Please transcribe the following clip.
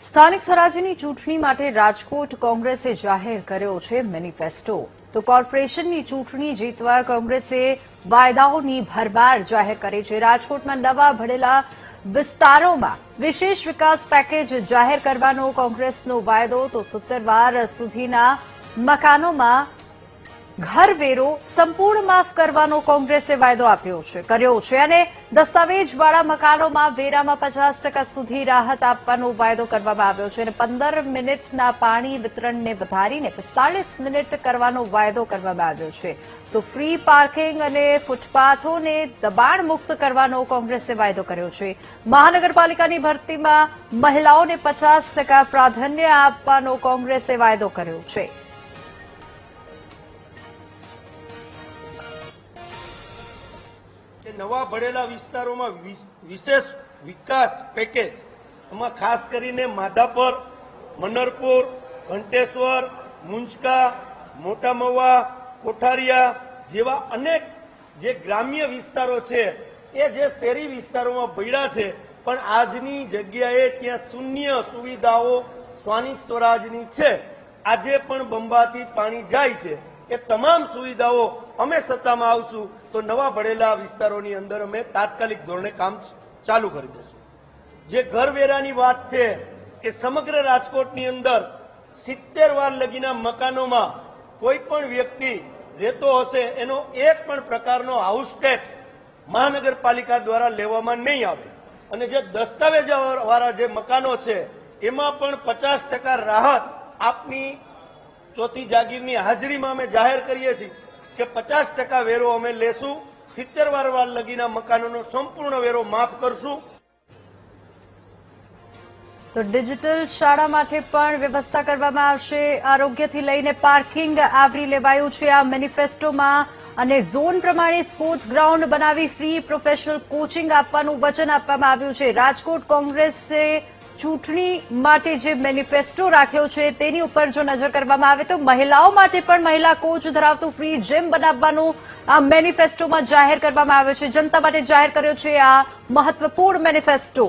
સ્થાનિક સ્વરાજ્યની ચૂંટણી માટે રાજકોટ કોંગ્રેસે જાહેર કર્યો છે મેનિફેસ્ટો। તો કોર્પોરેશનની ચૂંટણી જીતવા કોંગ્રેસે વાયદાઓની ભરમાર જાહેર કરી છે। રાજકોટમાં નવા ભળેલા વિસ્તારોમાં વિશેષ વિકાસ પેકેજ જાહેર કરવાનો કોંગ્રેસનો વાયદો। તો 70 વાર સુધીના મકાનોમાં ઘરવેરો સંપૂર્ણ માફ કરવાનો કોંગ્રેસે વાયદો કર્યો છે અને દસ્તાવેજવાળા મકાનોમાં વેરામાં 50% સુધી રાહત આપવાનો વાયદો કરવામાં આવ્યો છે અને 15 મિનિટના પાણી વિતરણને વધારીને 45 મિનિટ કરવાનો વાયદો કરવામાં આવ્યો છે। તો ફ્રી પાર્કિંગ અને ફૂટપાથોને દબાણ મુક્ત કરવાનો કોંગ્રેસે વાયદો કર્યો છે। મહાનગરપાલિકાની ભરતીમાં મહિલાઓને 50% પ્રાધાન્ય આપવાનો કોંગ્રેસે વાયદો કર્યો છે। નવા ભળેલા વિસ્તારોમાં વિશેષ વિકાસ પેકેજ એમાં ખાસ કરીને માધાપર, મનરપુર, ઘંટેશ્વર, મુંજકા, મોટા મવા, કોઠારિયા જેવા અનેક જે ગ્રામ્ય વિસ્તારો છે એ જે શહેરી વિસ્તારોમાં ભળ્યા છે પણ આજની જગ્યાએ ત્યાં શૂન્ય સુવિધાઓ સ્થાનિક સ્વરાજની છે। આજે પણ બંબાથી પાણી જાય છે। એ તમામ સુવિધાઓ અમે સત્તામાં આવશું તો નવા ભળેલા વિસ્તારોની અંદર અમે તાત્કાલિક ધોરણે કામ ચાલુ કરી દઈશું। જે ઘરવેરાની વાત છે કે સમગ્ર રાજકોટની અંદર 70 વાર લગીના મકાનોમાં કોઈ પણ વ્યક્તિ રહેતો હશે એનો એક પણ પ્રકારનો હાઉસ ટેક્સ મહાનગરપાલિકા દ્વારા લેવામાં નહીં આવે અને જે દસ્તાવેજવાળા જે મકાનો છે એમાં પણ 50% રાહત આપની ચોથી જાગીરની હાજરીમાં અમે જાહેર કરીએ છીએ કે 50% વેરો અમે લેશું। 70 વાર લગીના મકાનોનો સંપૂર્ણ વેરો માફ કરશું। તો ડિજિટલ શાળા માટે પણ વ્યવસ્થા કરવામાં આવશે। આરોગ્યથી લઈને પાર્કિંગ આવરી લેવાયું છે આ મેનિફેસ્ટોમાં અને ઝોન પ્રમાણે સ્પોર્ટ્સ ગ્રાઉન્ડ બનાવી ફ્રી પ્રોફેશનલ કોચિંગ આપવાનું વચન આપવામાં આવ્યું છે। રાજકોટ કોંગ્રેસે ચૂંટણી માટે જે મેનિફેસ્ટો રાખ્યો છે તેની ઉપર જો નજર કરવામાં આવે તો મહિલાઓ માટે પણ મહિલા કોચ ધરાવતું ફ્રી જીમ બનાવવાનું આ મેનિફેસ્ટોમાં જાહેર કરવામાં આવ્યો છે। જનતા માટે જાહેર કર્યો છે આ મહત્વપૂર્ણ મેનિફેસ્ટો।